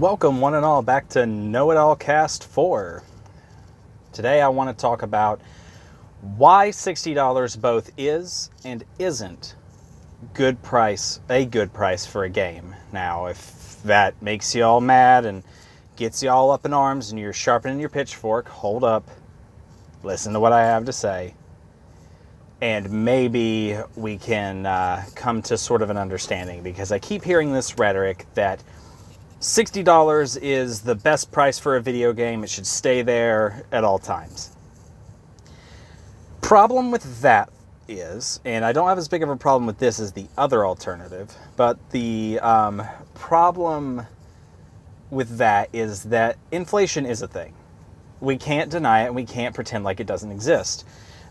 Welcome one and all back to Know It All Cast 4. Today I want to talk about why $60 both is and isn't a good price for a game. Now, if that makes you all mad and gets you all up in arms and you're sharpening your pitchfork, hold up, listen to what I have to say, and maybe we can come to sort of an understanding, because I keep hearing this rhetoric that $60 is the best price for a video game. It should stay there at all times. Problem with that is, and I don't have as big of a problem with this as the other alternative, but the problem with that is that inflation is a thing. We can't deny it, and we can't pretend like it doesn't exist.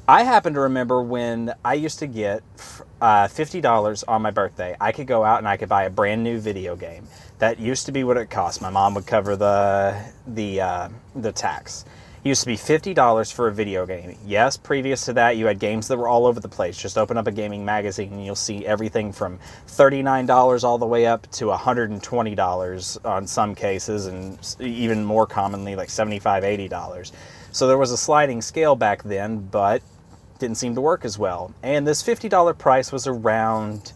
I happen to remember when I used to get $50 on my birthday. I could go out and I could buy a brand new video game. That used to be what it cost. My mom would cover the tax. It used to be $50 for a video game. Yes, previous to that, you had games that were all over the place. Just open up a gaming magazine and you'll see everything from $39 all the way up to $120 on some cases, and even more commonly like $75, $80. So there was a sliding scale back then, but didn't seem to work as well. And this $50 price was around,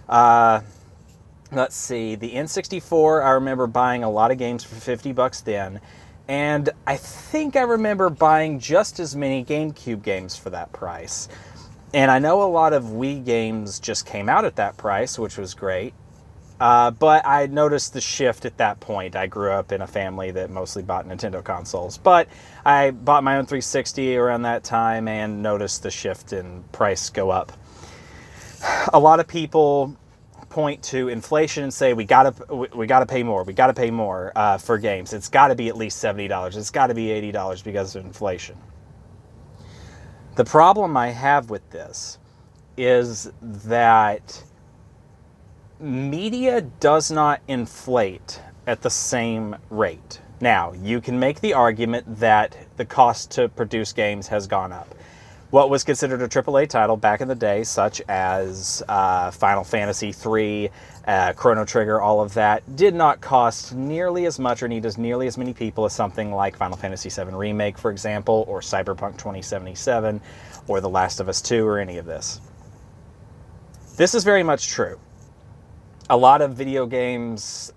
let's see, the N64. I remember buying a lot of games for $50 then. And I think I remember buying just as many GameCube games for that price. And I know a lot of Wii games just came out at that price, which was great. But I noticed the shift at that point. I grew up in a family that mostly bought Nintendo consoles. But I bought my own 360 around that time and noticed the shift in price go up. A lot of people point to inflation and say we gotta pay more for games. It's got to be at least $70. It's got to be $80 because of inflation. The problem I have with this is that media does not inflate at the same rate. Now, you can make the argument that the cost to produce games has gone up. What was considered a AAA title back in the day, such as Final Fantasy III, Chrono Trigger, all of that, did not cost nearly as much or need as nearly as many people as something like Final Fantasy VII Remake, for example, or Cyberpunk 2077, or The Last of Us 2, or any of this. This is very much true. A lot of video games,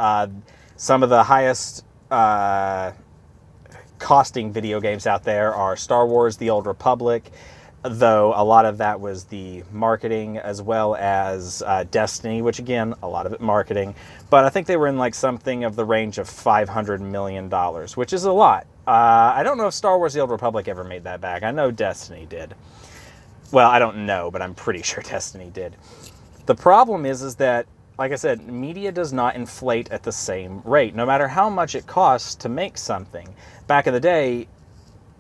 some of the highest costing video games out there are Star Wars: The Old Republic, though a lot of that was the marketing, as well as Destiny, which again, a lot of it marketing. But I think they were in like something of the range of $500 million, which is a lot. I don't know if Star Wars: The Old Republic ever made that back. I know Destiny did. Well, I don't know, but I'm pretty sure Destiny did. The problem is that, like I said, media does not inflate at the same rate, no matter how much it costs to make something. Back in the day,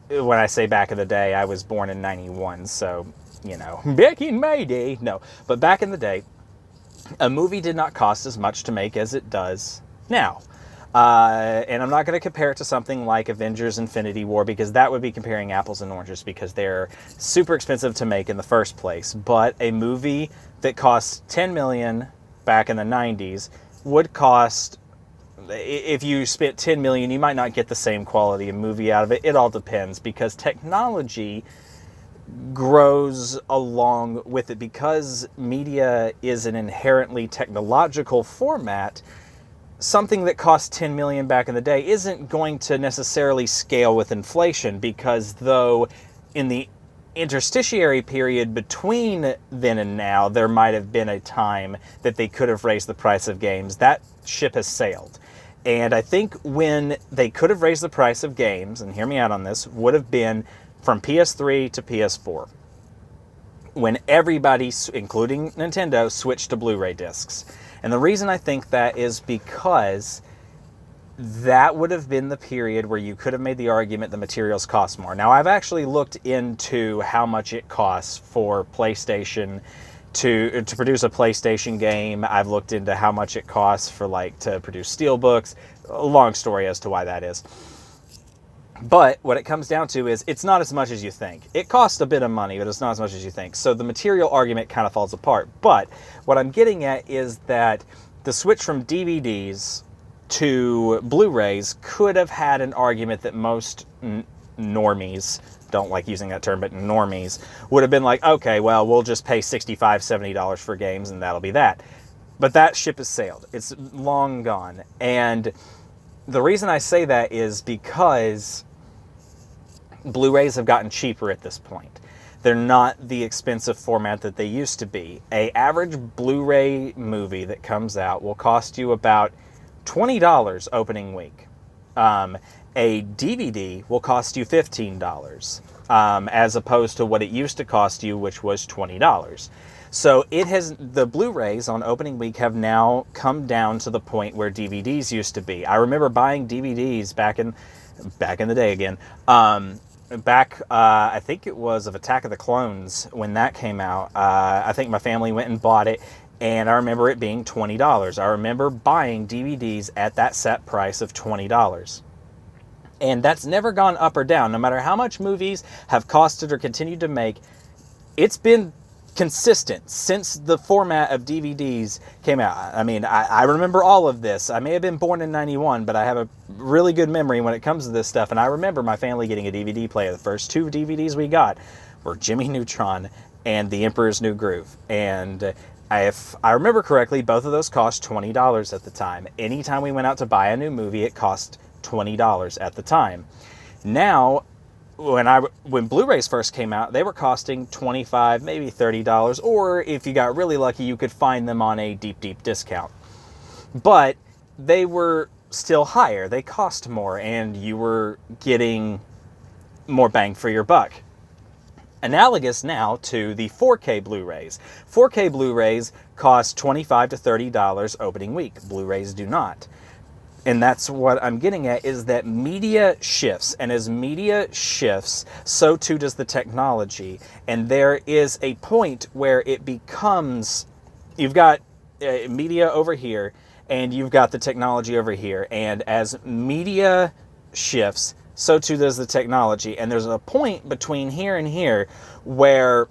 when I say back in the day, I was born in 91, so, you know, back in my day. No, but back in the day, a movie did not cost as much to make as it does now. And I'm not going to compare it to something like Avengers Infinity War, because that would be comparing apples and oranges, because they're super expensive to make in the first place. But a movie that costs $10 million back in the 90s would cost, if you spent $10 million, you might not get the same quality of movie out of it. It all depends, because technology grows along with it. Because media is an inherently technological format, something that cost $10 million back in the day isn't going to necessarily scale with inflation, because though in the interstitiary period between then and now, there might have been a time that they could have raised the price of games. That ship has sailed. And I think when they could have raised the price of games, and hear me out on this, would have been from PS3 to PS4. When everybody, including Nintendo, switched to Blu-ray discs. And the reason I think that is because that would have been the period where you could have made the argument the materials cost more. Now, I've actually looked into how much it costs for PlayStation to produce a PlayStation game. I've looked into how much it costs for to produce steelbooks. A long story as to why that is. But what it comes down to is it's not as much as you think. It costs a bit of money, but it's not as much as you think. So the material argument kind of falls apart. But what I'm getting at is that the switch from DVDs to Blu-rays could have had an argument that most normies, don't like using that term, but normies, would have been like, okay, well, we'll just pay $65, $70 for games and that'll be that. But that ship has sailed. It's long gone. And the reason I say that is because Blu-rays have gotten cheaper at this point. They're not the expensive format that they used to be. An average Blu-ray movie that comes out will cost you about $20 opening week. A DVD will cost you $15, as opposed to what it used to cost you, which was $20. So the Blu-rays on opening week have now come down to the point where DVDs used to be. I remember buying DVDs back in the day again. I think it was of Attack of the Clones when that came out. I think my family went and bought it, and I remember it being $20. I remember buying DVDs at that set price of $20. And that's never gone up or down. No matter how much movies have costed or continued to make, it's been consistent since the format of DVDs came out. I mean, I remember all of this. I may have been born in 91, but I have a really good memory when it comes to this stuff. And I remember my family getting a DVD player. The first 2 DVDs we got were Jimmy Neutron and The Emperor's New Groove. And if I remember correctly, both of those cost $20 at the time. Anytime we went out to buy a new movie, it cost $20 at the time. Now, when Blu-rays first came out, they were costing $25, maybe $30, or if you got really lucky, you could find them on a deep, deep discount. But they were still higher. They cost more, and you were getting more bang for your buck. Analogous now to the 4K Blu-rays. 4K Blu-rays cost $25 to $30 opening week. Blu-rays do not. And that's what I'm getting at, is that media shifts. And as media shifts, so too does the technology. And there is a point where it becomes, you've got media over here, and you've got the technology over here. And as media shifts, so too does the technology. And there's a point between here and here where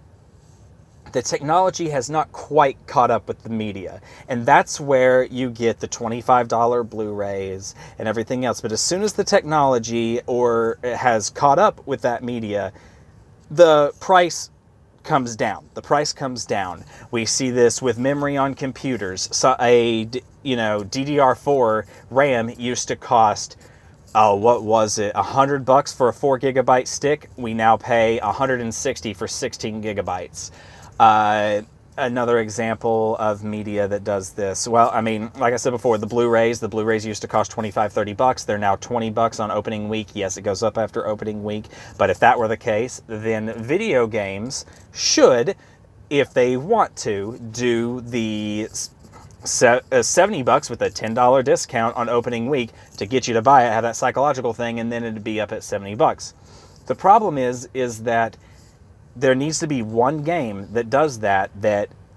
the technology has not quite caught up with the media. And that's where you get the $25 Blu-rays and everything else. But as soon as the technology has caught up with that media, the price comes down. The price comes down. We see this with memory on computers. So a DDR4 RAM used to cost, what was it, $100 for a 4 gigabyte stick? We now pay $160 for 16 gigabytes. Another example of media that does this. Well, I mean, like I said before, the Blu-rays used to cost $25, $30. They're now $20 on opening week. Yes, it goes up after opening week. But if that were the case, then video games should, if they want to, do the $70 with a $10 discount on opening week to get you to buy it, have that psychological thing, and then it'd be up at $70. The problem is that there needs to be one game that does that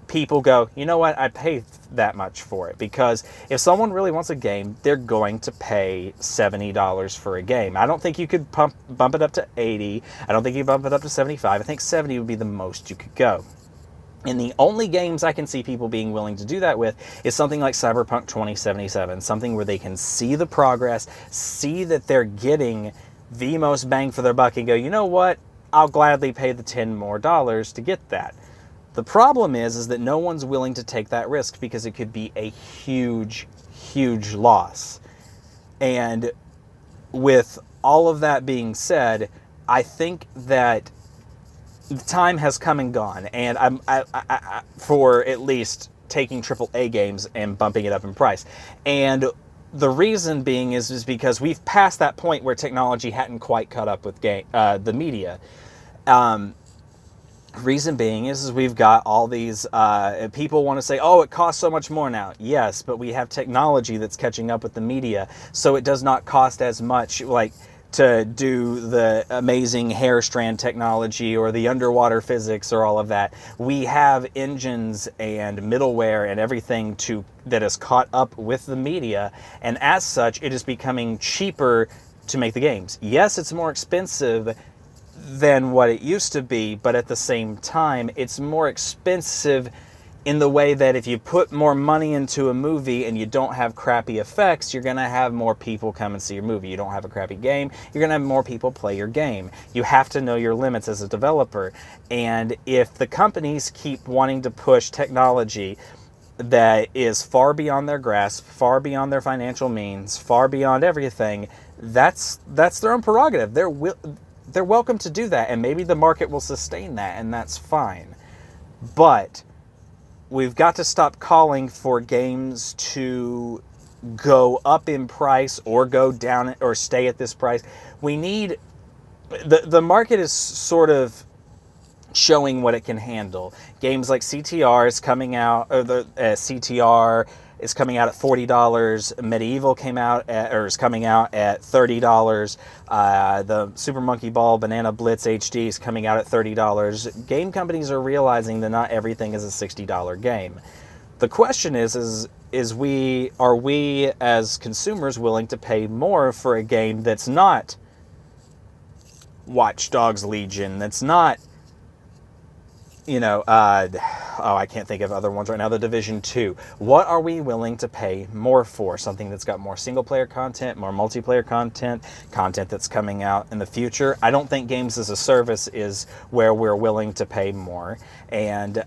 people go, you know what, I pay that much for it. Because if someone really wants a game, they're going to pay $70 for a game. I don't think you could bump it up to 80. I don't think you bump it up to 75. I think 70 would be the most you could go. And the only games I can see people being willing to do that with is something like Cyberpunk 2077, something where they can see the progress, see that they're getting the most bang for their buck, and go, you know what, I'll gladly pay the $10 more to get that. The problem is that no one's willing to take that risk because it could be a huge, huge loss. And with all of that being said, I think that the time has come and gone, and I for at least taking AAA games and bumping it up in price. And the reason being is because we've passed that point where technology hadn't quite caught up with the media. Reason being is we've got all these people want to say, oh, it costs so much more now. Yes, but we have technology that's catching up with the media, so it does not cost as much, like, to do the amazing hair strand technology or the underwater physics or all of that. We have engines and middleware and everything that is caught up with the media, and as such, it is becoming cheaper to make the games. Yes, it's more expensive than what it used to be, but at the same time, it's more expensive in the way that if you put more money into a movie and you don't have crappy effects, you're going to have more people come and see your movie. You don't have a crappy game, you're going to have more people play your game. You have to know your limits as a developer. And if the companies keep wanting to push technology that is far beyond their grasp, far beyond their financial means, far beyond everything, that's their own prerogative. They're welcome to do that, and maybe the market will sustain that, and that's fine. But we've got to stop calling for games to go up in price or go down or stay at this price. We need the market is sort of showing what it can handle. Games like CTR is coming out, or the CTR is coming out at $40. Medieval came out at, or is coming out at $30. The Super Monkey Ball Banana Blitz HD is coming out at $30. Game companies are realizing that not everything is a $60 game. The question is are we as consumers willing to pay more for a game that's not Watch Dogs Legion, that's not, I can't think of other ones right now, The Division 2. What are we willing to pay more for? Something that's got more single-player content, more multiplayer content that's coming out in the future. I don't think games as a service is where we're willing to pay more. And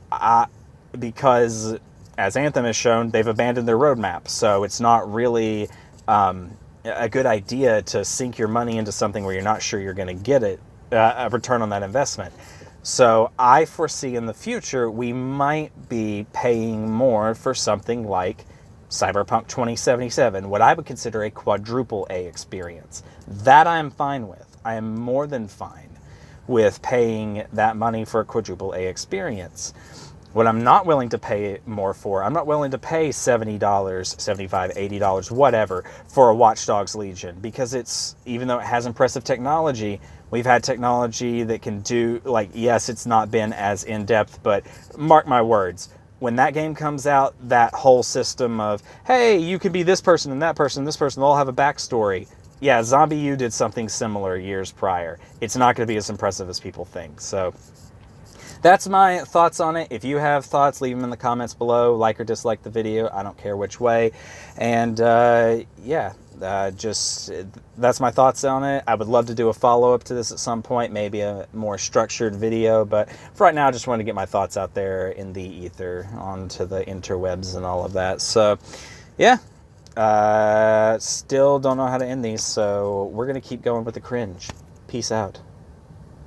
because, as Anthem has shown, they've abandoned their roadmap. So it's not really a good idea to sink your money into something where you're not sure you're going to get a return on that investment. So I foresee in the future we might be paying more for something like Cyberpunk 2077, what I would consider a quadruple A experience. That I'm fine with. I am more than fine with paying that money for a quadruple A experience. What I'm not willing to pay more for, I'm not willing to pay $70, $75, $80, whatever, for a Watch Dogs Legion, because it's, even though it has impressive technology, we've had technology that can do, like, yes, it's not been as in-depth, but mark my words, when that game comes out, that whole system of, hey, you can be this person and that person and this person, they'll all have a backstory. Yeah, Zombie U did something similar years prior. It's not going to be as impressive as people think. So that's my thoughts on it. If you have thoughts, leave them in the comments below. Like or dislike the video. I don't care which way. And that's my thoughts on it. I would love to do a follow-up to this at some point, maybe a more structured video. But for right now, I just wanted to get my thoughts out there in the ether, onto the interwebs and all of that. So, yeah. Still don't know how to end these, so we're going to keep going with the cringe. Peace out.